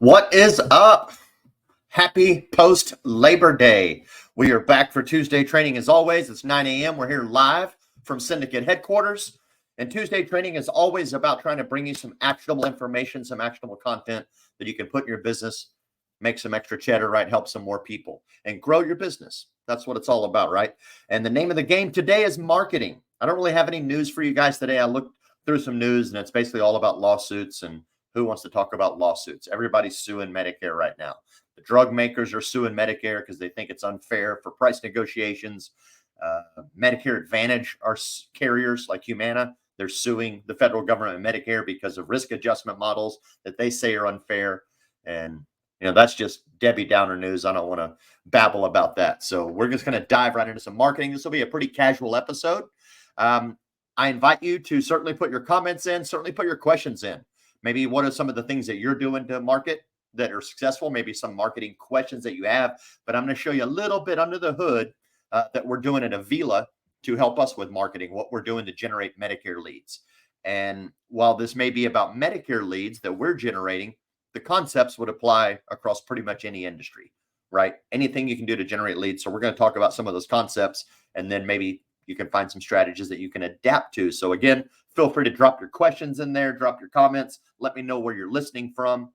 What is up? Happy post-Labor Day. We are back for Tuesday training as always. It's 9 a.m. We're here live from Syndicate headquarters. And Tuesday training is always about trying to bring you some actionable information, some actionable content that you can put in your business, make some extra cheddar, right? Help some more people and grow your business. That's what it's all about, right? And the name of the game today is marketing. I don't really have any news for you guys today. I looked through some news and it's basically all about lawsuits and who wants to talk about lawsuits? Everybody's suing Medicare right now. The drug makers are suing Medicare because they think it's unfair for price negotiations. Medicare Advantage are carriers like Humana. They're suing the federal government and Medicare because of risk adjustment models that they say are unfair. And, that's just Debbie Downer news. I don't want to babble about that. So we're just going to dive right into some marketing. This will be a pretty casual episode. I invite you to certainly put your comments in, certainly put your questions in. Maybe what are some of the things that you're doing to market that are successful? Maybe some marketing questions that you have. But I'm going to show you a little bit under the hood that we're doing at Avila to help us with marketing, what we're doing to generate Medicare leads. And while this may be about Medicare leads that we're generating, the concepts would apply across pretty much any industry, right? Anything you can do to generate leads. So we're going to talk about some of those concepts, and then maybe you can find some strategies that you can adapt to. So again, feel free to drop your questions in there, drop your comments. Let me know where you're listening from.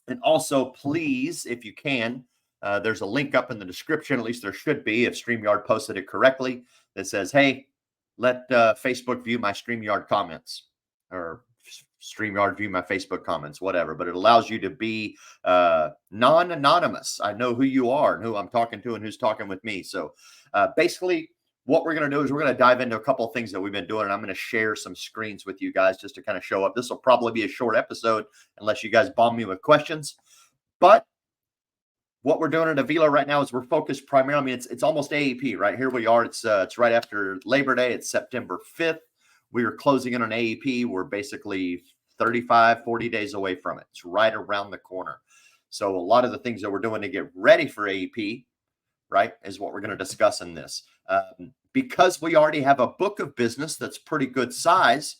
And also, please, if you can, there's a link up in the description, at least there should be, if StreamYard posted it correctly, that says, hey, let Facebook view my StreamYard comments, or StreamYard view my Facebook comments, whatever. But it allows you to be non-anonymous. I know who you are and who I'm talking to and who's talking with me. So basically, what we're going to do is we're going to dive into a couple of things that we've been doing, and I'm going to share some screens with you guys just to kind of show up. This will probably be a short episode unless you guys bomb me with questions. But what we're doing at Avila right now is we're focused primarily, it's almost AEP, right? Here we are. It's right after Labor Day. It's September 5th. We are closing in on AEP. We're basically 35, 40 days away from it. It's right around the corner. So a lot of the things that we're doing to get ready for AEP, right, is what we're going to discuss in this. Because we already have a book of business that's pretty good size,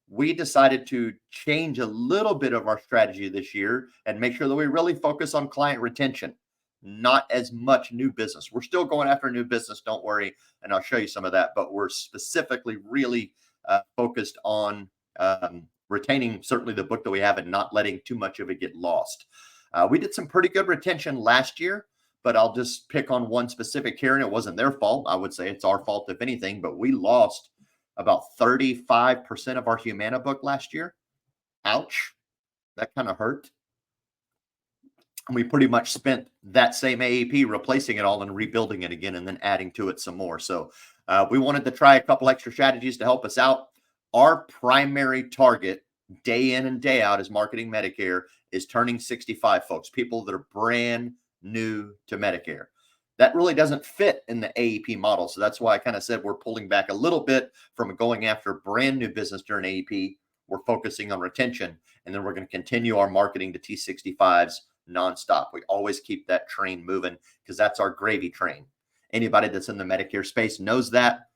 we decided to change a little bit of our strategy this year and make sure that we really focus on client retention, not as much new business. We're still going after new business, don't worry, and I'll show you some of that, but we're specifically really focused on retaining certainly the book that we have and not letting too much of it get lost. We did some pretty good retention last year, but I'll just pick on one specific here, and it wasn't their fault. I would say it's our fault, if anything, but we lost about 35% of our Humana book last year. Ouch. That kind of hurt. And we pretty much spent that same AEP replacing it all and rebuilding it again and then adding to it some more. So we wanted to try a couple extra strategies to help us out. Our primary target day in and day out as marketing Medicare is turning 65 folks, people that are brand new to Medicare. That really doesn't fit in the AEP model. So that's why I kind of said we're pulling back a little bit from going after brand new business during AEP. We're focusing on retention, and then we're going to continue our marketing to T65s nonstop. We always keep that train moving because that's our gravy train. Anybody that's in the Medicare space knows that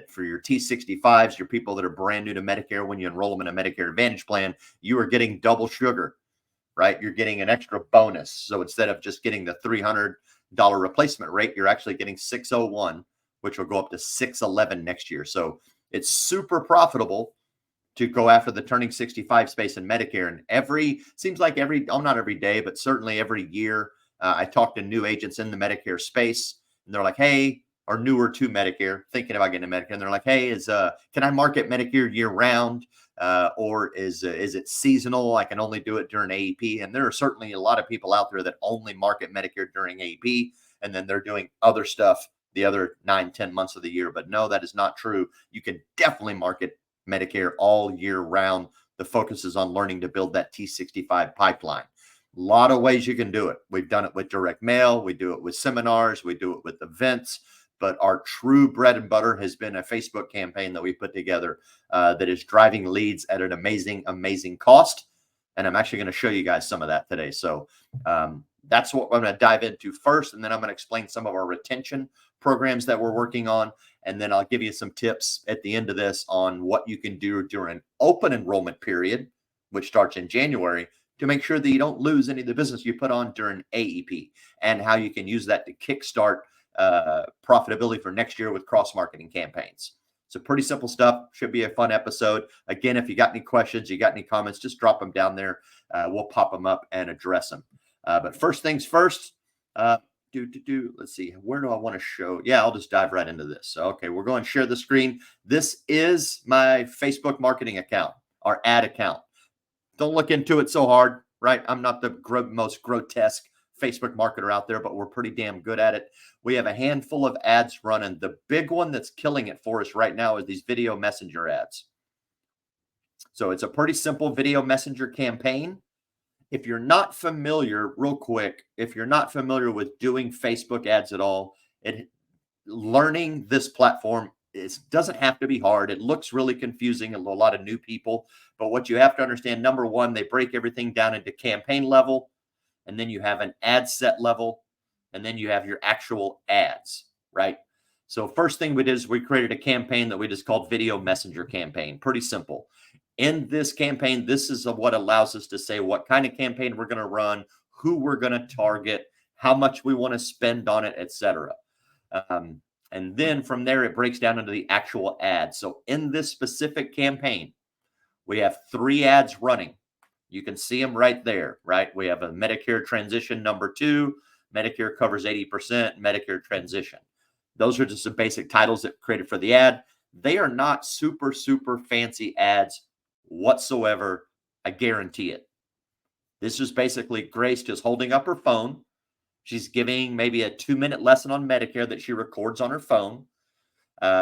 for your T65s, your people that are brand new to Medicare, when you enroll them in a Medicare Advantage plan, you are getting double sugar, right? You're getting an extra bonus. So instead of just getting the $300 replacement rate, you're actually getting $601, which will go up to $611 next year. So it's super profitable to go after the turning 65 space in Medicare. And seems like not every day, but certainly every year, I talk to new agents in the Medicare space, and they're like, hey, or newer to Medicare, thinking about getting to Medicare. And they're like, hey, can I market Medicare year round? Or is it seasonal? I can only do it during AEP. And there are certainly a lot of people out there that only market Medicare during AEP, and then they're doing other stuff the other 9-10 months of the year. But no, that is not true. You can definitely market Medicare all year round. The focus is on learning to build that T65 pipeline. A lot of ways you can do it. We've done it with direct mail. We do it with seminars. We do it with events. But our true bread and butter has been a Facebook campaign that we put together that is driving leads at an amazing, amazing cost. And I'm actually going to show you guys some of that today. So that's what I'm going to dive into first. And then I'm going to explain some of our retention programs that we're working on. And then I'll give you some tips at the end of this on what you can do during open enrollment period, which starts in January, to make sure that you don't lose any of the business you put on during AEP, and how you can use that to kickstart profitability for next year with cross-marketing campaigns. So pretty simple stuff. Should be a fun episode. Again, if you got any questions, you got any comments, just drop them down there. We'll pop them up and address them. But first things first, let's see, where do I want to show? Yeah, I'll just dive right into this. So, okay, we're going to share the screen. This is my Facebook marketing account, our ad account. Don't look into it so hard, right? I'm not the most grotesque Facebook marketer out there, but we're pretty damn good at it. We have a handful of ads running. The big one that's killing it for us right now is these video messenger ads. So it's a pretty simple video messenger campaign. If you're not familiar, real quick, if you're not familiar with doing Facebook ads at all, learning this platform doesn't have to be hard. It looks really confusing, a lot of new people, but what you have to understand, number one, they break everything down into campaign level, and then you have an ad set level, and then you have your actual ads, right? So first thing we did is we created a campaign that we just called Video Messenger Campaign. Pretty simple. In this campaign, this is what allows us to say what kind of campaign we're going to run, who we're going to target, how much we want to spend on it, etc. And then from there, it breaks down into the actual ads. So in this specific campaign, we have 3 ads running. You can see them right there, right? We have a Medicare transition number 2, Medicare covers 80%, Medicare transition. Those are just the basic titles that created for the ad. They are not super, super fancy ads whatsoever. I guarantee it. This is basically Grace just holding up her phone. She's giving maybe a 2-minute lesson on Medicare that she records on her phone.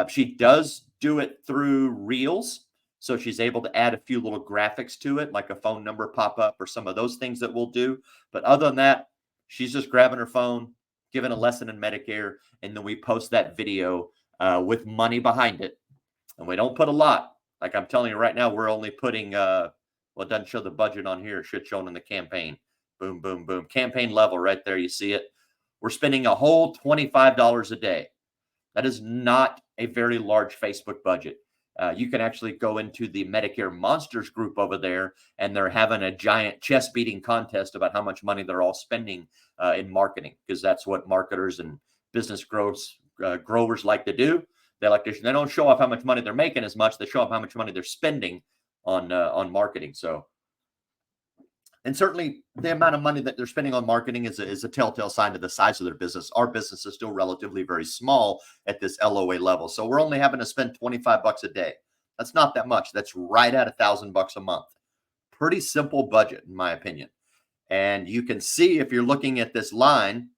She does do it through Reels. So she's able to add a few little graphics to it, like a phone number pop-up or some of those things that we'll do. But other than that, she's just grabbing her phone, giving a lesson in Medicare, and then we post that video with money behind it. And we don't put a lot. Like I'm telling you right now, we're only putting, well, it doesn't show the budget on here. It should show in the campaign. Boom, boom, boom. Campaign level right there. You see it. We're spending a whole $25 a day. That is not a very large Facebook budget. You can actually go into the Medicare Monsters group over there, and they're having a giant chest beating contest about how much money they're all spending in marketing, because that's what marketers and business growers like to do. They don't show off how much money they're making as much. They show off how much money they're spending on marketing. So, and certainly the amount of money that they're spending on marketing is a telltale sign of the size of their business. Our business is still relatively very small at this LOA level. So we're only having to spend $25 a day. That's not that much. That's right at $1,000 a month. Pretty simple budget, in my opinion. And you can see, if you're looking at this line,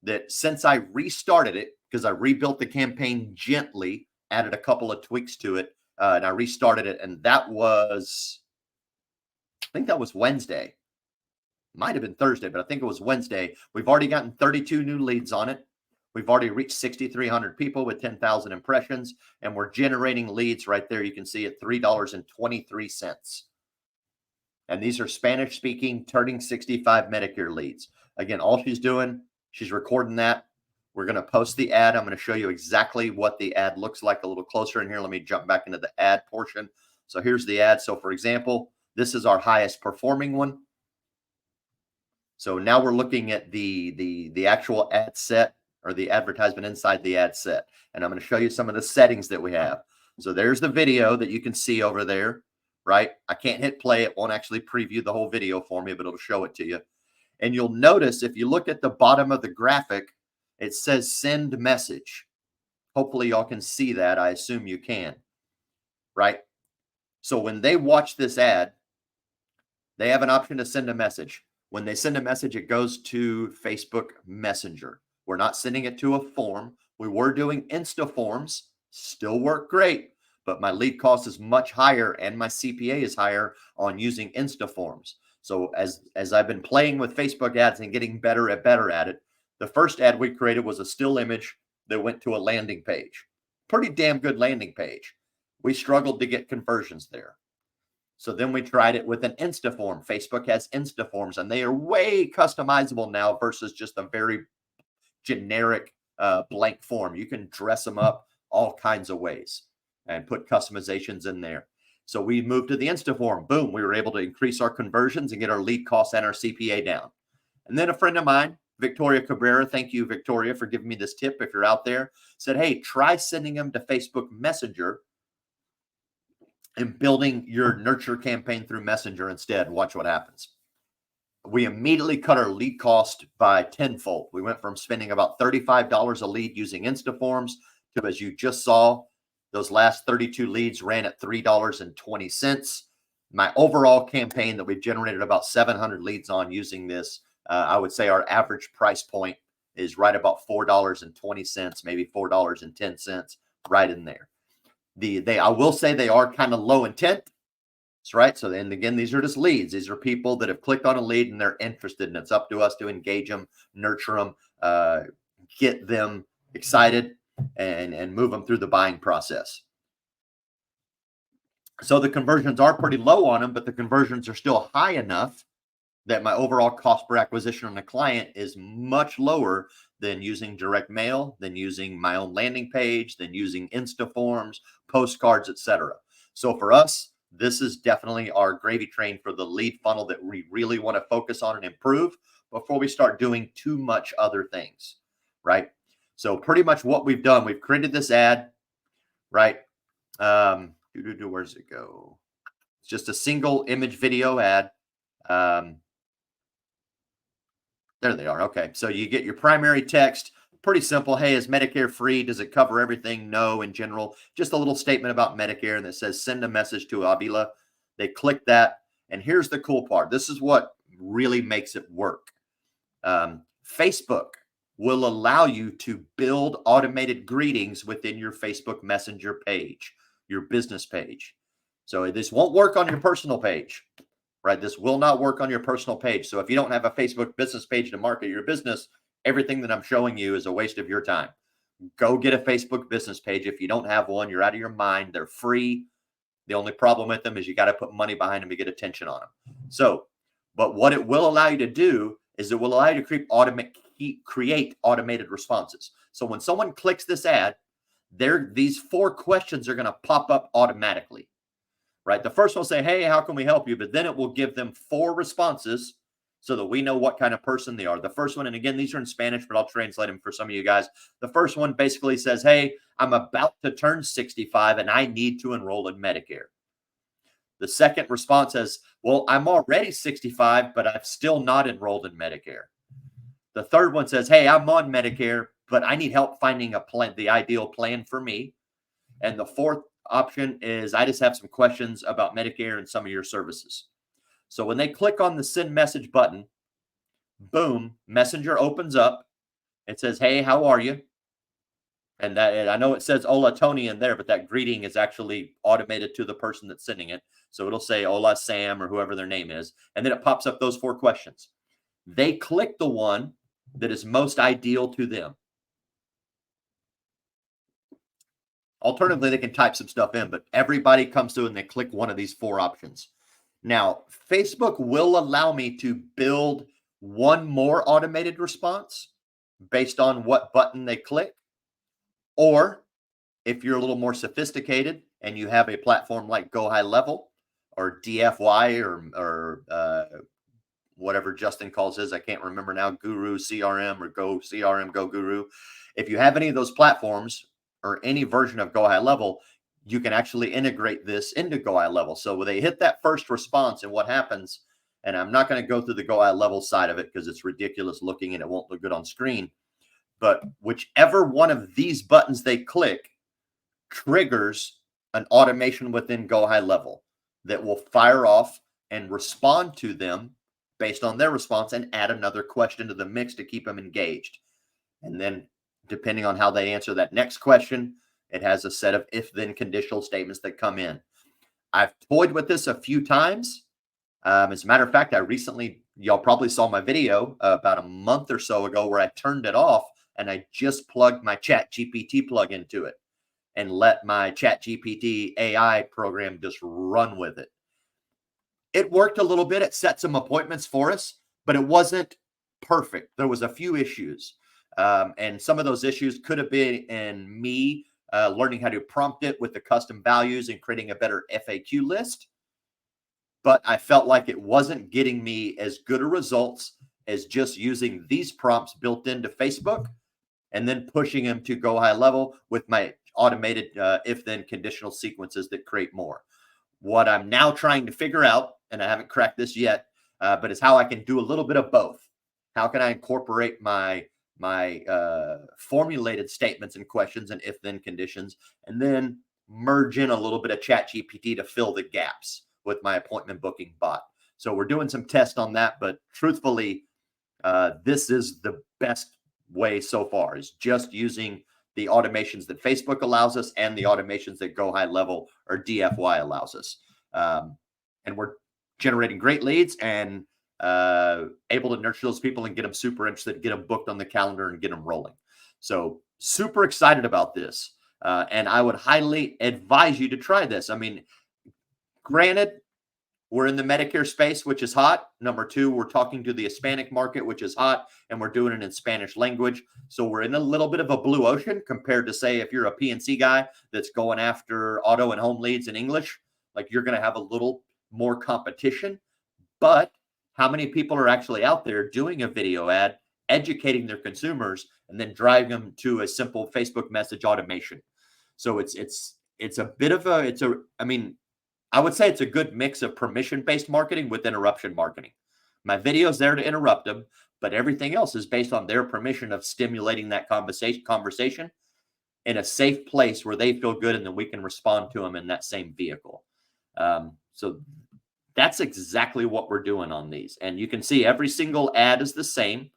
that since I restarted it, because I rebuilt the campaign gently, added a couple of tweaks to it, and I restarted it, and that was, I think that was Wednesday. Might have been Thursday, but I think it was Wednesday. We've already gotten 32 new leads on it. We've already reached 6,300 people with 10,000 impressions, and we're generating leads right there. You can see it, $3.23. And these are Spanish-speaking, turning 65 Medicare leads. Again, all she's doing, she's recording that. We're going to post the ad. I'm going to show you exactly what the ad looks like a little closer in here. Let me jump back into the ad portion. So here's the ad. So for example, this is our highest performing one. So now we're looking at the actual ad set, or the advertisement inside the ad set. And I'm going to show you some of the settings that we have. So there's the video that you can see over there, right? I can't hit play. It won't actually preview the whole video for me, but it'll show it to you. And you'll notice, if you look at the bottom of the graphic, it says send message. Hopefully y'all can see that. I assume you can, right? So when they watch this ad, they have an option to send a message. When they send a message, it goes to Facebook Messenger. We're not sending it to a form. We were doing Insta forms, still work great, but my lead cost is much higher and my CPA is higher on using Insta forms. So as I've been playing with Facebook ads and getting better at it, the first ad we created was a still image that went to a landing page. Pretty damn good landing page. We struggled to get conversions there. So then we tried it with an Insta form. Facebook has Insta forms, and they are way customizable now versus just a very generic blank form. You can dress them up all kinds of ways and put customizations in there. So we moved to the Instaform. Boom, we were able to increase our conversions and get our lead costs and our CPA down. And then a friend of mine, Victoria Cabrera, thank you, Victoria, for giving me this tip. If you're out there, said, hey, try sending them to Facebook Messenger and building your nurture campaign through Messenger instead. Watch what happens. We immediately cut our lead cost by tenfold. We went from spending about $35 a lead using Instaforms to, as you just saw, those last 32 leads ran at $3.20. My overall campaign that we've generated about 700 leads on using this, I would say our average price point is right about $4.20, maybe $4.10, right in there. I will say they are kind of low intent. That's right. So then again, these are just leads. These are people that have clicked on a lead and they're interested, and it's up to us to engage them, nurture them, get them excited, and move them through the buying process. So the conversions are pretty low on them, but the conversions are still high enough that my overall cost per acquisition on a client is much lower than using direct mail, than using my own landing page, than using Instaforms, postcards, etc. So for us, this is definitely our gravy train for the lead funnel that we really want to focus on and improve before we start doing too much other things, right? So pretty much what we've done, we've created this ad, right? Where's it go? It's just a single image video ad. There they are. Okay. So you get your primary text. Pretty simple. Hey, is Medicare free? Does it cover everything? No, in general. Just a little statement about Medicare that says send a message to Avila. They click that. And here's the cool part. This is what really makes it work. Facebook will allow you to build automated greetings within your Facebook Messenger page, your business page. So this won't work on your personal page. Right? This will not work on your personal page. So if you don't have a Facebook business page to market your business, everything that I'm showing you is a waste of your time. Go get a Facebook business page. If you don't have one, you're out of your mind. They're free. The only problem with them is you got to put money behind them to get attention on them. So, but what it will allow you to do is it will allow you to create automated responses. So when someone clicks this ad, these 4 questions are going to pop up automatically. Right? The first one will say, hey, how can we help you? But then it will give them 4 responses so that we know what kind of person they are. The first one, and again, these are in Spanish, but I'll translate them for some of you guys. The first one basically says, hey, I'm about to turn 65 and I need to enroll in Medicare. The second response says, well, I'm already 65, but I'm still not enrolled in Medicare. The third one says, hey, I'm on Medicare, but I need help finding the ideal plan for me. And the fourth option is I just have some questions about Medicare and some of your services. So when they click on the send message button, boom, Messenger opens up. It says, hey, how are you? And I know it says Hola Tony in there, but that greeting is actually automated to the person that's sending it. So it'll say Hola Sam or whoever their name is. And then it pops up those 4 questions. They click the one that is most ideal to them. Alternatively, they can type some stuff in, but everybody comes through and they click one of these 4 options. Now, Facebook will allow me to build one more automated response based on what button they click. Or if you're a little more sophisticated and you have a platform like Go High Level or DFY or whatever Justin calls his, I can't remember now, Guru CRM or Go CRM, Go Guru. If you have any of those platforms, or any version of Go High Level, you can actually integrate this into Go High Level. So when they hit that first response and what happens, and I'm not going to go through the Go High Level side of it because it's ridiculous looking and it won't look good on screen, but whichever one of these buttons they click triggers an automation within Go High Level that will fire off and respond to them based on their response and add another question to the mix to keep them engaged. And then depending on how they answer that next question, it has a set of if-then conditional statements that come in. I've toyed with this a few times. As a matter of fact, y'all probably saw my video about a month or so ago where I turned it off and I just plugged my ChatGPT plug into it and let my ChatGPT AI program just run with it. It worked a little bit. It set some appointments for us, but it wasn't perfect. There was a few issues. And some of those issues could have been in me learning how to prompt it with the custom values and creating a better FAQ list. But I felt like it wasn't getting me as good a results as just using these prompts built into Facebook and then pushing them to go high level with my automated if-then conditional sequences that create more. What I'm now trying to figure out, and I haven't cracked this yet, but is how I can do a little bit of both. How can I incorporate my formulated statements and questions and if-then conditions, and then merge in a little bit of ChatGPT to fill the gaps with my appointment booking bot. So we're doing some tests on that, but truthfully, this is the best way so far, is just using the automations that Facebook allows us and the automations that Go High Level or DFY allows us. And we're generating great leads and able to nurture those people and get them super interested, get them booked on the calendar and get them rolling. So super excited about this. And I would highly advise you to try this. I mean, granted, we're in the Medicare space, which is hot. Number two, we're talking to the Hispanic market, which is hot, and we're doing it in Spanish language. So we're in a little bit of a blue ocean compared to, say, if you're a PNC guy that's going after auto and home leads in English, like you're going to have a little more competition. But how many people are actually out there doing a video ad, educating their consumers, and then driving them to a simple Facebook message automation? So it's a bit of I would say it's a good mix of permission-based marketing with interruption marketing. My video's there to interrupt them, but everything else is based on their permission of stimulating that conversation in a safe place where they feel good, and then we can respond to them in that same vehicle. So that's exactly what we're doing on these. And you can see every single ad is the same.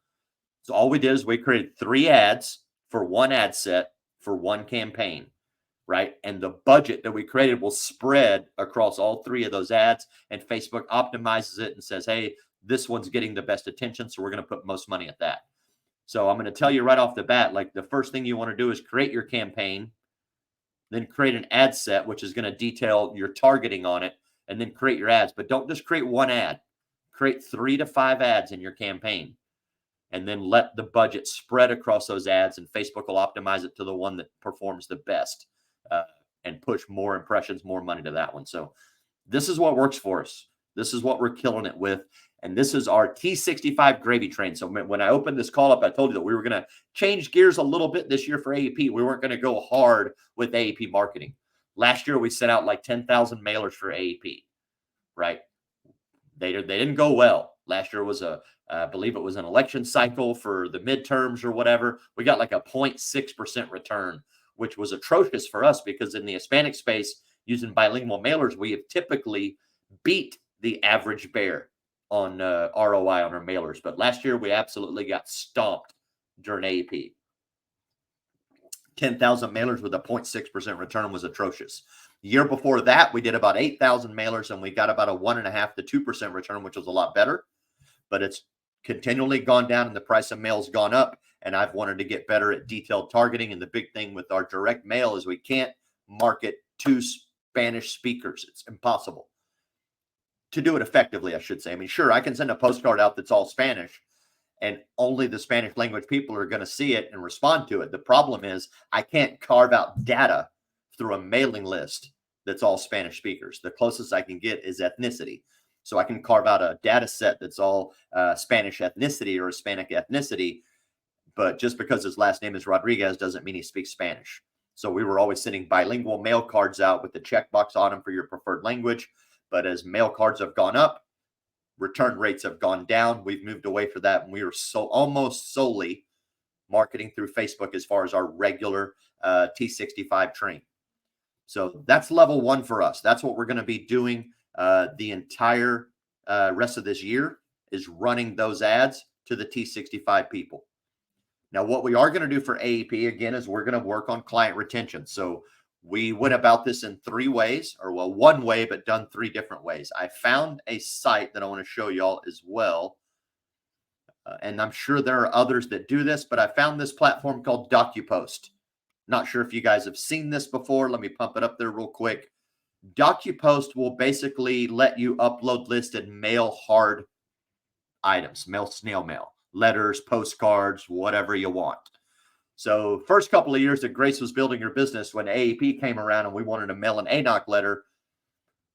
So all we did is we created 3 ads for one ad set for one campaign. Right. And the budget that we created will spread across all 3 of those ads. And Facebook optimizes it and says, hey, this one's getting the best attention, so we're going to put most money at that. So I'm going to tell you right off the bat, like the first thing you want to do is create your campaign, then create an ad set, which is going to detail your targeting on it, and then create your ads. But don't just create one ad. Create 3 to 5 ads in your campaign, and then let the budget spread across those ads, and Facebook will optimize it to the one that performs the best. And push more impressions, more money to that one. So this is what works for us. This is what we're killing it with. And this is our T65 gravy train. So when I opened this call up, I told you that we were going to change gears a little bit this year for AEP. We weren't going to go hard with AEP marketing. Last year, we sent out like 10,000 mailers for AEP, right? They didn't go well. Last year was I believe it was an election cycle for the midterms or whatever. We got like a 0.6% return, which was atrocious for us because in the Hispanic space, using bilingual mailers, we have typically beat the average bear on ROI on our mailers. But last year, we absolutely got stomped during AEP. 10,000 mailers with a 0.6% return was atrocious. The year before that, we did about 8,000 mailers, and we got about a 1.5% to 2% return, which was a lot better. But it's continually gone down, and the price of mail's gone up. And I've wanted to get better at detailed targeting. And the big thing with our direct mail is we can't market to Spanish speakers. It's impossible to do it effectively, I should say. I mean, sure, I can send a postcard out that's all Spanish, and only the Spanish language people are going to see it and respond to it. The problem is I can't carve out data through a mailing list that's all Spanish speakers. The closest I can get is ethnicity. So I can carve out a data set that's all Spanish ethnicity or Hispanic ethnicity. But just because his last name is Rodriguez doesn't mean he speaks Spanish. So we were always sending bilingual mail cards out with the checkbox on them for your preferred language. But as mail cards have gone up, return rates have gone down. We've moved away from that. And we are almost solely marketing through Facebook as far as our regular T65 train. So that's level 1 for us. That's what we're going to be doing the entire rest of this year, is running those ads to the T65 people. Now, what we are going to do for AEP, again, is we're going to work on client retention. So we went about this in 3 ways, or well, 1 way, but done 3 different ways. I found a site that I want to show y'all as well. And I'm sure there are others that do this, but I found this platform called DocuPost. Not sure if you guys have seen this before. Let me pump it up there real quick. DocuPost will basically let you upload, list, and mail hard items, mail snail mail, letters, postcards, whatever you want. So first couple of years that Grace was building her business, when AEP came around and we wanted to mail an ANOC letter,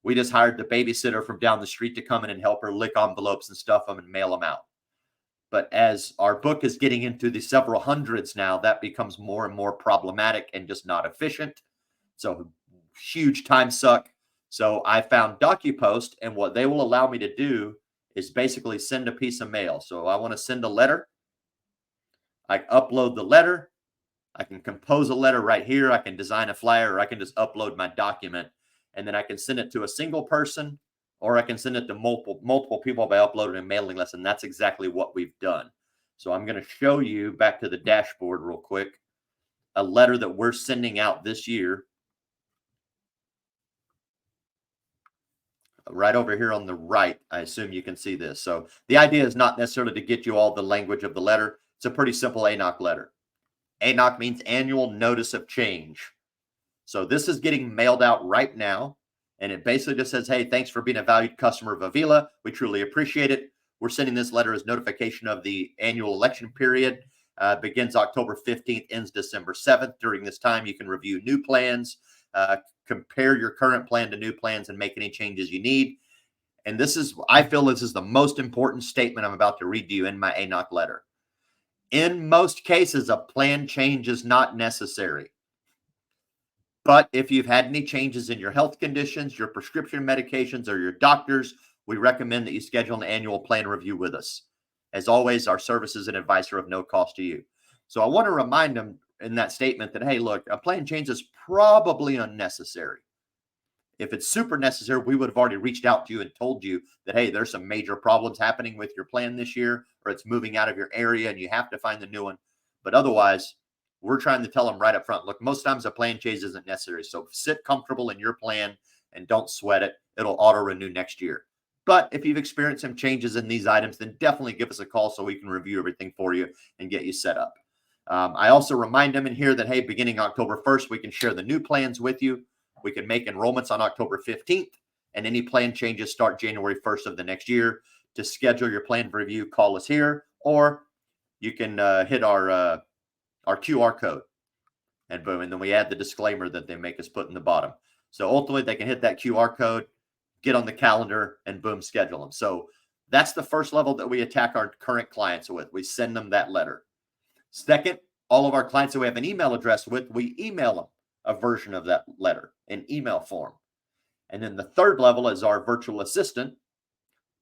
we just hired the babysitter from down the street to come in and help her lick envelopes and stuff them and mail them out. But as our book is getting into the several hundreds now, that becomes more and more problematic and just not efficient. So huge time suck. So I found DocuPost, and what they will allow me to do is basically send a piece of mail. So I want to send a letter. I upload the letter. I can compose a letter right here. I can design a flyer, or I can just upload my document, and then I can send it to a single person, or I can send it to multiple people by uploading a mailing list. And that's exactly what we've done. So I'm going to show you back to the dashboard real quick, a letter that we're sending out this year. Right over here on the right, I assume you can see this. So the idea is not necessarily to get you all the language of the letter. It's a pretty simple ANOC letter. ANOC means annual notice of change. So this is getting mailed out right now. And it basically just says, hey, thanks for being a valued customer of Avila. We truly appreciate it. We're sending this letter as notification of the annual election period. Begins October 15th, ends December 7th. During this time, you can review new plans, compare your current plan to new plans, and make any changes you need. And this is, I feel this is the most important statement I'm about to read to you in my ANOC letter. In most cases, a plan change is not necessary. But if you've had any changes in your health conditions, your prescription medications, or your doctors, we recommend that you schedule an annual plan review with us. As always, our services and advice are of no cost to you. So I want to remind them in that statement that, hey, look, a plan change is probably unnecessary. If it's super necessary, we would have already reached out to you and told you that, hey, there's some major problems happening with your plan this year, or it's moving out of your area and you have to find the new one. But otherwise, we're trying to tell them right up front, look, most times a plan change isn't necessary. So sit comfortable in your plan and don't sweat it. It'll auto renew next year. But if you've experienced some changes in these items, then definitely give us a call so we can review everything for you and get you set up. I also remind them in here that, hey, beginning October 1st, we can share the new plans with you. We can make enrollments on October 15th, and any plan changes start January 1st of the next year. To schedule your plan review, call us here, or you can hit our QR code, and boom, and then we add the disclaimer that they make us put in the bottom. So ultimately, they can hit that QR code, get on the calendar, and boom, schedule them. So that's the first level that we attack our current clients with. We send them that letter. Second, all of our clients that we have an email address with, we email them a version of that letter in email form. And then the third level is our virtual assistant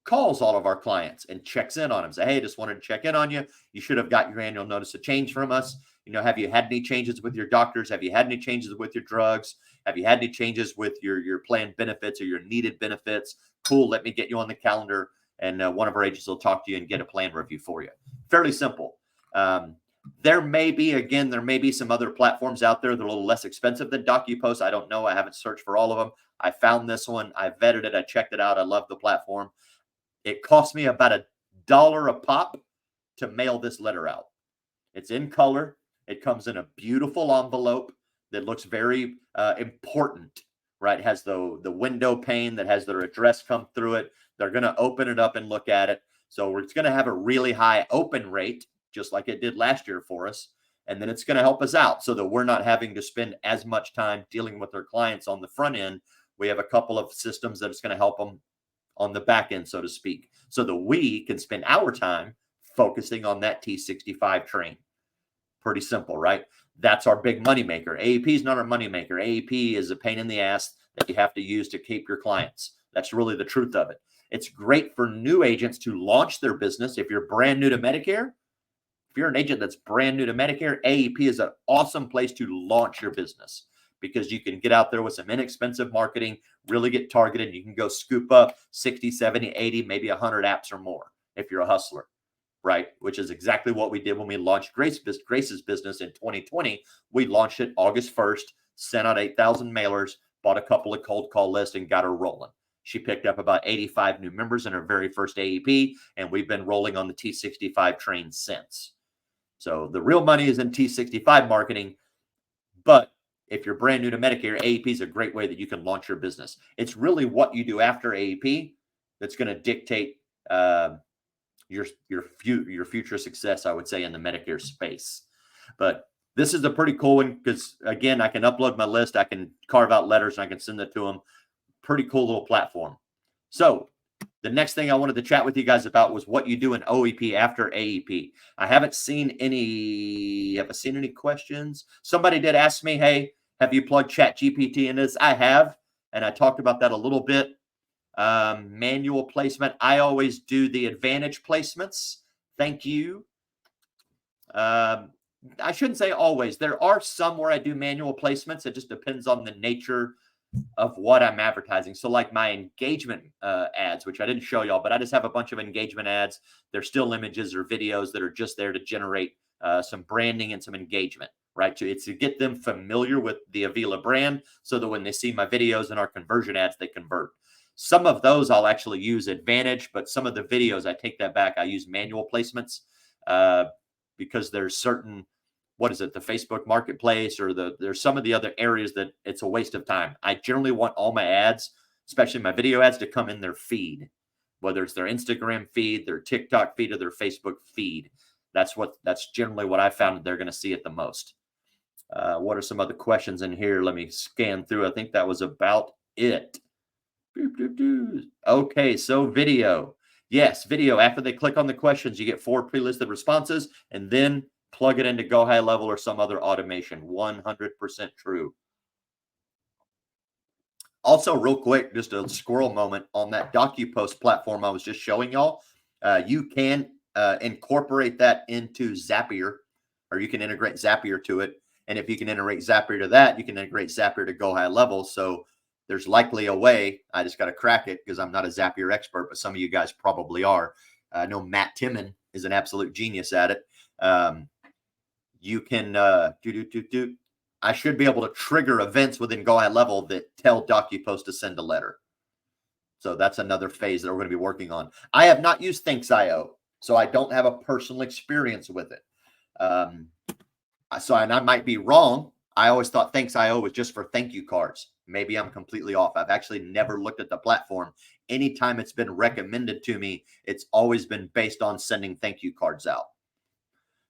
calls all of our clients and checks in on them. Say, hey, just wanted to check in on you. You should have got your annual notice of change from us. Have you had any changes with your doctors? Have you had any changes with your drugs? Have you had any changes with your planned benefits or your needed benefits? Cool. Let me get you on the calendar, and one of our agents will talk to you and get a plan review for you. Fairly simple. There may be some other platforms out there that are a little less expensive than DocuPost. I don't know. I haven't searched for all of them. I found this one. I vetted it. I checked it out. I love the platform. It cost me about $1 a pop to mail this letter out. It's in color. It comes in a beautiful envelope that looks very important, right? It has the window pane that has their address come through it. They're going to open it up and look at it. So it's going to have a really high open rate, just like it did last year for us. And then it's going to help us out so that we're not having to spend as much time dealing with our clients on the front end. We have a couple of systems that is going to help them on the back end, so to speak, so that we can spend our time focusing on that T65 train. Pretty simple, right? That's our big money maker. AEP is not our money maker. AEP is a pain in the ass that you have to use to keep your clients. That's really the truth of it. It's great for new agents to launch their business. If you're brand new to Medicare, if you're an agent that's brand new to Medicare, AEP is an awesome place to launch your business, because you can get out there with some inexpensive marketing, really get targeted. You can go scoop up 60, 70, 80, maybe 100 apps or more if you're a hustler, right? Which is exactly what we did when we launched Grace's business in 2020. We launched it August 1st, sent out 8,000 mailers, bought a couple of cold call lists, and got her rolling. She picked up about 85 new members in her very first AEP, and we've been rolling on the T65 train since. So the real money is in T65 marketing, but if you're brand new to Medicare, AEP is a great way that you can launch your business. It's really what you do after AEP that's going to dictate your future success, I would say, in the Medicare space. But This is a pretty cool one because, again, I can upload my list. I can carve out letters and I can send it to them. Pretty cool little platform. So the next thing I wanted to chat with you guys about was what you do in OEP after AEP. I haven't seen any. Have I seen any questions? Somebody did ask me, hey, have you plugged ChatGPT in this? I have, and I talked about that a little bit. Manual placement. I always do the advantage placements. Thank you. I shouldn't say always. There are some where I do manual placements. It just depends on the nature of what I'm advertising. So like my engagement ads, which I didn't show y'all, but I just have a bunch of engagement ads. They're still images or videos that are just there to generate some branding and some engagement, right? It's to get them familiar with the Avila brand so that when they see my videos and our conversion ads, they convert. Some of those I'll actually use Advantage, but some of the videos, I take that back. I use manual placements because there's certain, what is it, the Facebook marketplace or there's some of the other areas that it's a waste of time. I generally want all my ads, especially my video ads, to come in their feed, whether it's their Instagram feed, their TikTok feed, or their Facebook feed. That's generally what I found that they're going to see it the most. What are some other questions in here? Let me scan through. I think that was about it. Okay, so video. Yes, video. After they click on the questions, you get 4 pre-listed responses, and then plug it into Go High Level or some other automation. 100% true. Also, real quick, just a squirrel moment on that DocuPost platform I was just showing y'all. You can incorporate that into Zapier, or you can integrate Zapier to it. And if you can integrate Zapier to that, you can integrate Zapier to Go High Level. So there's likely a way. I just got to crack it because I'm not a Zapier expert, but some of you guys probably are. I know Matt Timon is an absolute genius at it. You can I should be able to trigger events within Go High Level that tell DocuPost to send a letter. So that's another phase that we're going to be working on. I have not used Thanks.io, so I don't have a personal experience with it. And I might be wrong. I always thought Thanks.io was just for thank you cards. Maybe I'm completely off. I've actually never looked at the platform. Anytime it's been recommended to me, it's always been based on sending thank you cards out.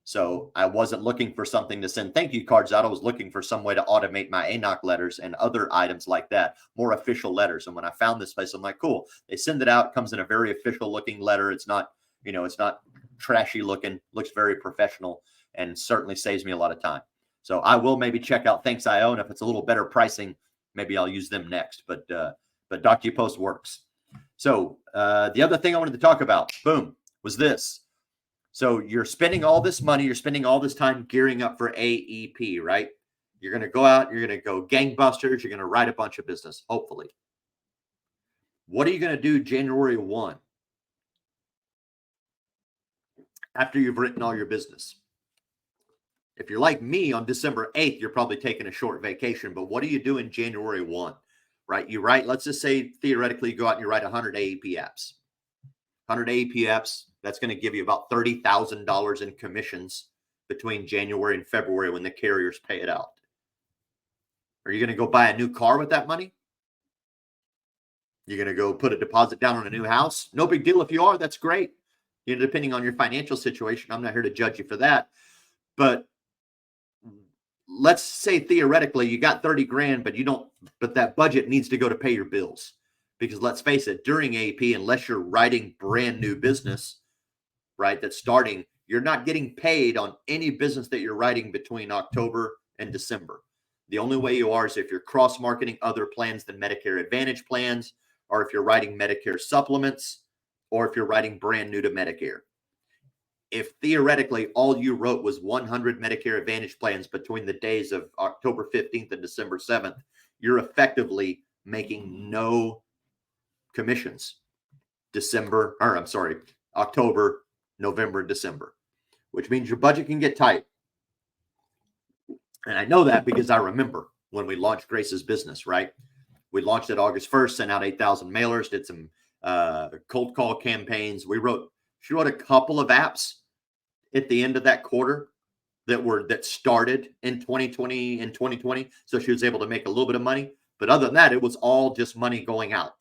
So I wasn't looking for something to send thank you cards out. I was looking for some way to automate my ANOC letters and other items like that, more official letters. And when I found this place, I'm like, cool. They send it out, comes in a very official looking letter. It's not, it's not trashy looking, looks very professional, and certainly saves me a lot of time. So I will maybe check out Thanks.io, and if it's a little better pricing, maybe I'll use them next. But DocuPost works. So the other thing I wanted to talk about, boom, was this. So you're spending all this money, you're spending all this time gearing up for AEP, right? You're going to go out, you're going to go gangbusters, you're going to write a bunch of business, hopefully. What are you going to do January 1 after you've written all your business? If you're like me on December 8th, you're probably taking a short vacation, but what are you doing January 1, right? You write, let's just say theoretically you go out and you write 100 AEP apps. 100 AEP apps, that's going to give you about $30,000 in commissions between January and February when the carriers pay it out. Are you going to go buy a new car with that money? You're going to go put a deposit down on a new house? No big deal if you are. That's great. Depending on your financial situation, I'm not here to judge you for that. But let's say theoretically you got 30 grand, but that budget needs to go to pay your bills. Because let's face it, during AEP, unless you're writing brand new business, right, that's starting, you're not getting paid on any business that you're writing between October and December. The only way you are is if you're cross-marketing other plans than Medicare Advantage plans, or if you're writing Medicare supplements, or if you're writing brand new to Medicare. If theoretically all you wrote was 100 Medicare Advantage plans between the days of October 15th and December 7th, you're effectively making no commissions October, November, and December, which means your budget can get tight. And I know that because I remember when we launched Grace's business, right? We launched it August 1st, sent out 8,000 mailers, did some cold call campaigns. She wrote a couple of apps at the end of that quarter that started in 2020. So she was able to make a little bit of money. But other than that, it was all just money going out.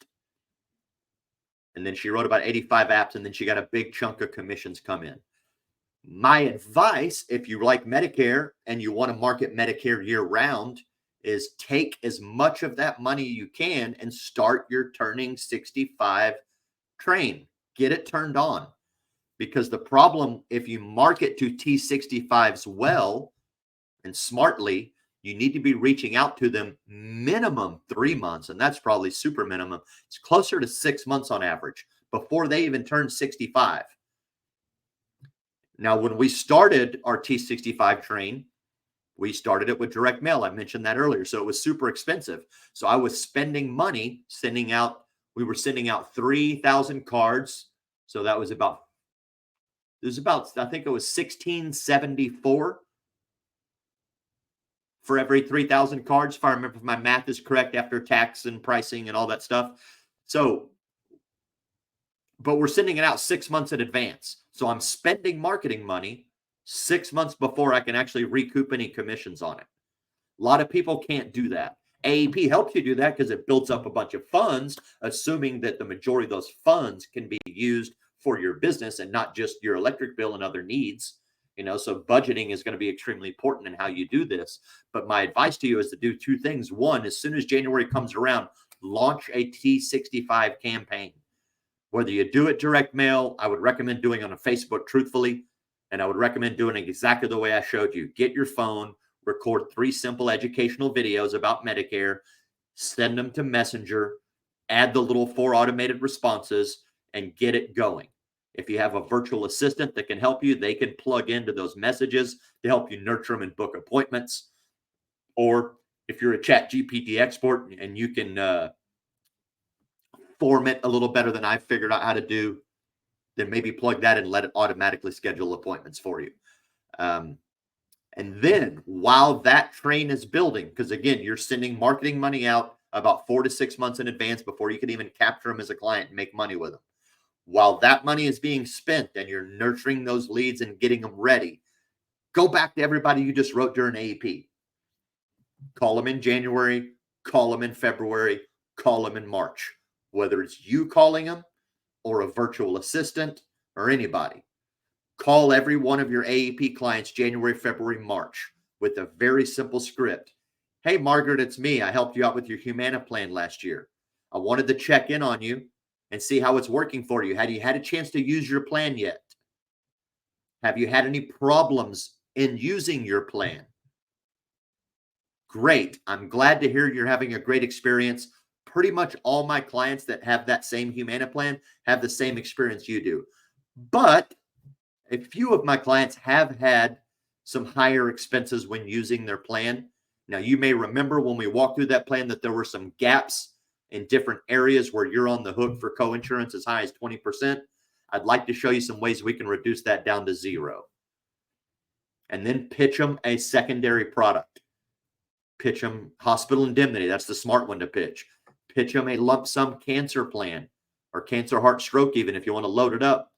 And then she wrote about 85 apps, and then she got a big chunk of commissions come in. My advice, if you like Medicare and you want to market Medicare year round, is take as much of that money you can and start your turning 65 train. Get it turned on. Because the problem, if you market to T65s well and smartly, you need to be reaching out to them minimum 3 months, and that's probably super minimum. It's closer to 6 months on average before they even turn 65. Now, when we started our T65 train, we started it with direct mail. I mentioned that earlier. So it was super expensive. So I was spending money we were sending out 3,000 cards. So that was about, I think it was 1674 for every 3,000 cards, if I remember, if my math is correct, after tax and pricing and all that stuff. So, but we're sending it out 6 months in advance. So I'm spending marketing money 6 months before I can actually recoup any commissions on it. A lot of people can't do that. AEP helps you do that because it builds up a bunch of funds, assuming that the majority of those funds can be used for your business and not just your electric bill and other needs. So budgeting is going to be extremely important in how you do this. But my advice to you is to do two things. One, as soon as January comes around, launch a T65 campaign. Whether you do it direct mail, I would recommend doing on a Facebook, truthfully, and I would recommend doing it exactly the way I showed you. Get your phone, record 3 simple educational videos about Medicare, send them to Messenger, add the little 4 automated responses, and get it going. If you have a virtual assistant that can help you, they can plug into those messages to help you nurture them and book appointments. Or if you're a ChatGPT expert and you can form it a little better than I've figured out how to do, then maybe plug that and let it automatically schedule appointments for you. And then while that train is building, because again, you're sending marketing money out about 4 to 6 months in advance before you can even capture them as a client and make money with them. While that money is being spent and you're nurturing those leads and getting them ready, go back to everybody you just wrote during AEP. Call them in January, call them in February, call them in March, whether it's you calling them or a virtual assistant or anybody. Call every one of your AEP clients January, February, March with a very simple script. Hey, Margaret, it's me. I helped you out with your Humana plan last year. I wanted to check in on you and see how it's working for you. Have you had a chance to use your plan yet? Have you had any problems in using your plan? Great. I'm glad to hear you're having a great experience. Pretty much all my clients that have that same Humana plan have the same experience you do. But a few of my clients have had some higher expenses when using their plan. Now, you may remember when we walked through that plan that there were some gaps in different areas where you're on the hook for coinsurance as high as 20%. I'd like to show you some ways we can reduce that down to 0. And then pitch them a secondary product. Pitch them hospital indemnity. That's the smart one to pitch. Pitch them a lump sum cancer plan or cancer, heart, stroke, even if you want to load it up.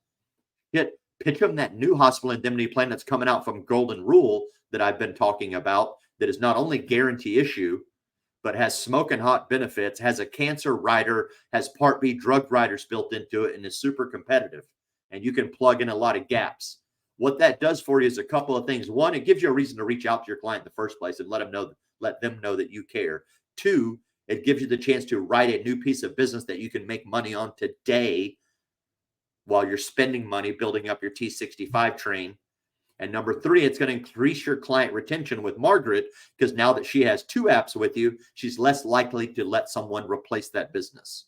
Pitch them that new hospital indemnity plan that's coming out from Golden Rule that I've been talking about, that is not only guarantee issue, but has smoking hot benefits, has a cancer rider, has Part B drug riders built into it, and is super competitive. And you can plug in a lot of gaps. What that does for you is a couple of things. One, it gives you a reason to reach out to your client in the first place and let them know that you care. 2, it gives you the chance to write a new piece of business that you can make money on today while you're spending money building up your T65 train. And number 3, it's going to increase your client retention with Margaret, because now that she has 2 apps with you, she's less likely to let someone replace that business.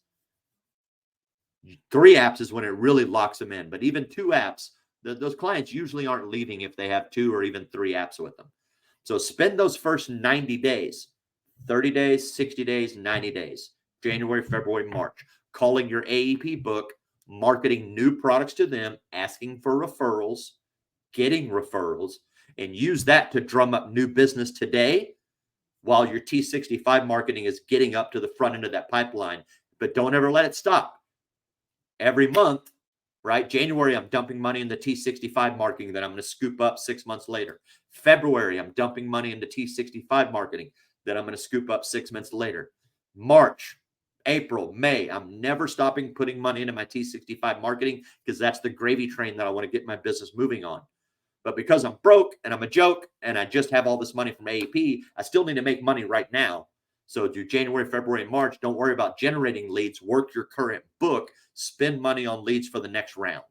3 apps is when it really locks them in. But even 2 apps, those clients usually aren't leaving if they have 2 or even 3 apps with them. So spend those first 90 days, 30 days, 60 days, 90 days, January, February, March, calling your AEP book, marketing new products to them, asking for referrals, getting referrals, and use that to drum up new business today while your T65 marketing is getting up to the front end of that pipeline. But don't ever let it stop. Every month, right? January, I'm dumping money in the T65 marketing that I'm going to scoop up 6 months later. February, I'm dumping money into T65 marketing that I'm going to scoop up 6 months later. March, April, May, I'm never stopping putting money into my T65 marketing, because that's the gravy train that I want to get my business moving on. But because I'm broke and I'm a joke and I just have all this money from AEP, I still need to make money right now. So do January, February, and March. Don't worry about generating leads. Work your current book. Spend money on leads for the next round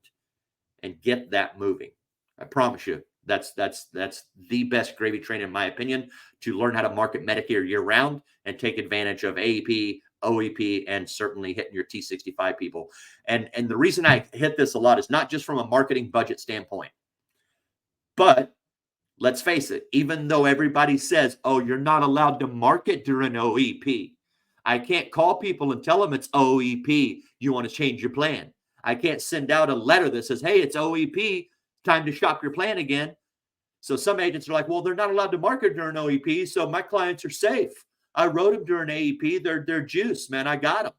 and get that moving. I promise you, that's the best gravy train, in my opinion, to learn how to market Medicare year round and take advantage of AEP, OEP, and certainly hitting your T65 people. And the reason I hit this a lot is not just from a marketing budget standpoint, but let's face it, even though everybody says, oh, you're not allowed to market during OEP, I can't call people and tell them it's OEP, you want to change your plan. I can't send out a letter that says, hey, it's OEP, time to shop your plan again. So some agents are like, well, they're not allowed to market during OEP, so my clients are safe. I wrote them during AEP. They're juice, man. I got them.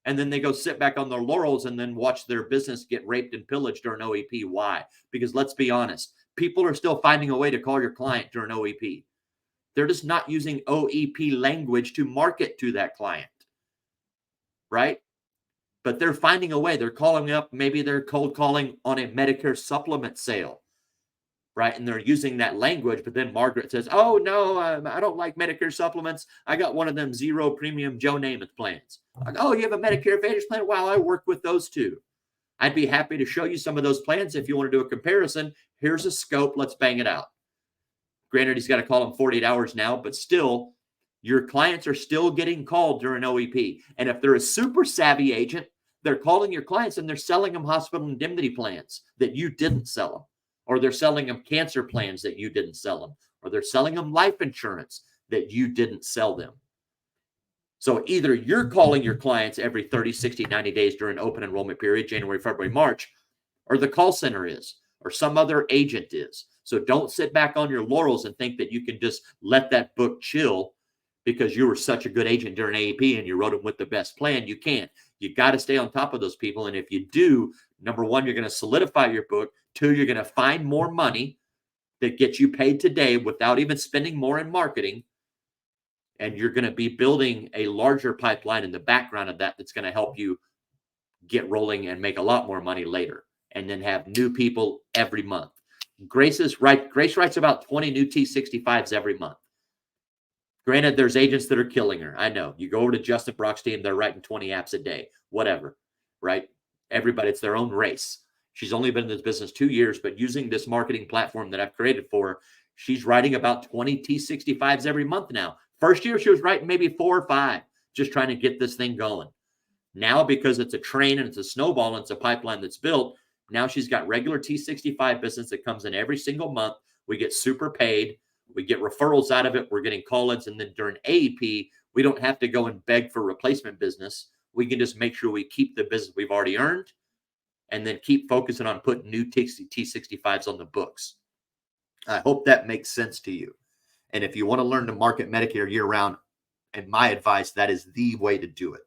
And then they go sit back on their laurels and then watch their business get raped and pillaged during OEP. Why? Because let's be honest, people are still finding a way to call your client during OEP. They're just not using OEP language to market to that client, right? But they're finding a way. They're calling up. Maybe they're cold calling on a Medicare supplement sale, right? And they're using that language. But then Margaret says, oh, no, I don't like Medicare supplements. I got one of them zero premium Joe Namath plans. Like, oh, you have a Medicare Advantage plan? Wow, I work with those too. I'd be happy to show you some of those plans if you want to do a comparison. Here's a scope. Let's bang it out. Granted, he's got to call them 48 hours now, but still, your clients are still getting called during OEP. And if they're a super savvy agent, they're calling your clients and they're selling them hospital indemnity plans that you didn't sell them, or they're selling them cancer plans that you didn't sell them, or they're selling them life insurance that you didn't sell them. So either you're calling your clients every 30, 60, 90 days during open enrollment period, January, February, March, or the call center is, or some other agent is. So don't sit back on your laurels and think that you can just let that book chill because you were such a good agent during AEP and you wrote them with the best plan. You can't. You got to stay on top of those people. And if you do, number one, you're going to solidify your book. Two, you're going to find more money that gets you paid today without even spending more in marketing. And you're going to be building a larger pipeline in the background of that that's going to help you get rolling and make a lot more money later, and then have new people every month. Grace writes about 20 new T65s every month. Granted, there's agents that are killing her. I know. You go over to Justin Brock's team, they're writing 20 apps a day, whatever, right? Everybody, it's their own race. She's only been in this business 2 years, but using this marketing platform that I've created for her, she's writing about 20 T65s every month now. First year, she was writing maybe 4 or 5, just trying to get this thing going. Now, because it's a train and it's a snowball and it's a pipeline that's built, now she's got regular T65 business that comes in every single month. We get super paid. We get referrals out of it. We're getting call-ins. And then during AEP, we don't have to go and beg for replacement business. We can just make sure we keep the business we've already earned and then keep focusing on putting new T65s on the books. I hope that makes sense to you. And if you want to learn to market Medicare year-round, and my advice, that is the way to do it.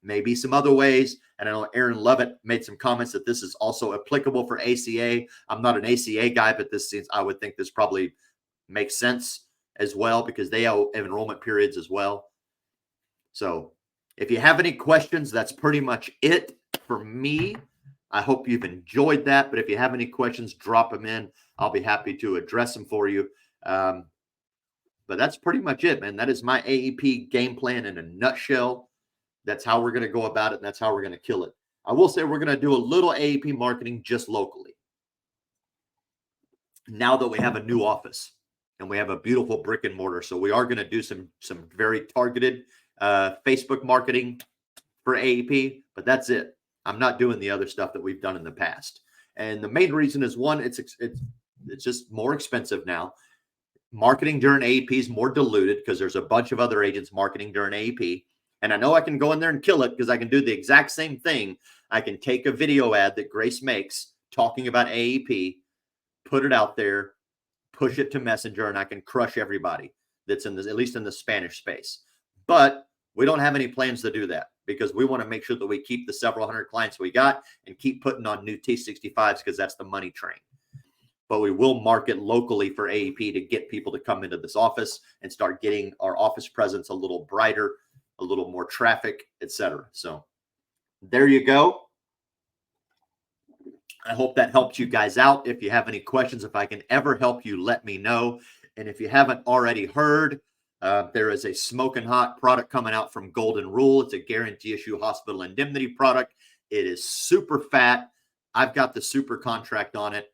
Maybe some other ways. And I know Aaron Lovett made some comments that this is also applicable for ACA. I'm not an ACA guy, but this seems, I would think this probably makes sense as well because they have enrollment periods as well. So if you have any questions, that's pretty much it for me. I hope you've enjoyed that. But if you have any questions, drop them in. I'll be happy to address them for you. But that's pretty much it, man. That is my AEP game plan in a nutshell. That's how we're going to go about it, and that's how we're going to kill it. I will say we're going to do a little AEP marketing just locally. Now that we have a new office and we have a beautiful brick and mortar, so we are going to do some very targeted Facebook marketing for AEP, but that's it. I'm not doing the other stuff that we've done in the past. And the main reason is, one, it's just more expensive now. Marketing during AEP is more diluted because there's a bunch of other agents marketing during AEP. And I know I can go in there and kill it because I can do the exact same thing. I can take a video ad that Grace makes talking about AEP, put it out there, push it to Messenger, and I can crush everybody that's in this, at least in the Spanish space. But we don't have any plans to do that because we want to make sure that we keep the several hundred clients we got and keep putting on new T65s because that's the money train. But we will market locally for AEP to get people to come into this office and start getting our office presence a little brighter, a little more traffic, etc. So there you go. I hope that helped you guys out. If you have any questions, if I can ever help you, let me know. And if you haven't already heard, there is a smoking hot product coming out from Golden Rule. It's a guarantee issue hospital indemnity product. It is super fat. I've got the super contract on it.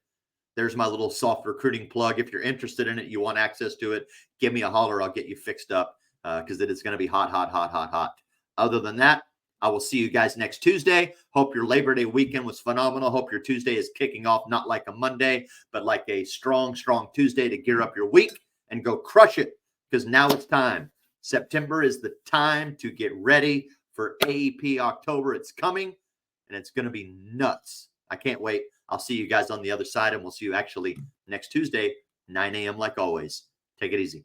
There's my little soft recruiting plug. If you're interested in it, you want access to it, give me a holler. I'll get you fixed up because it is going to be hot, hot, hot, hot, hot. Other than that, I will see you guys next Tuesday. Hope your Labor Day weekend was phenomenal. Hope your Tuesday is kicking off not like a Monday, but like a strong, strong Tuesday to gear up your week and go crush it because now it's time. September is the time to get ready for AEP October. It's coming and it's going to be nuts. I can't wait. I'll see you guys on the other side, and we'll see you actually next Tuesday, 9 a.m. like always. Take it easy.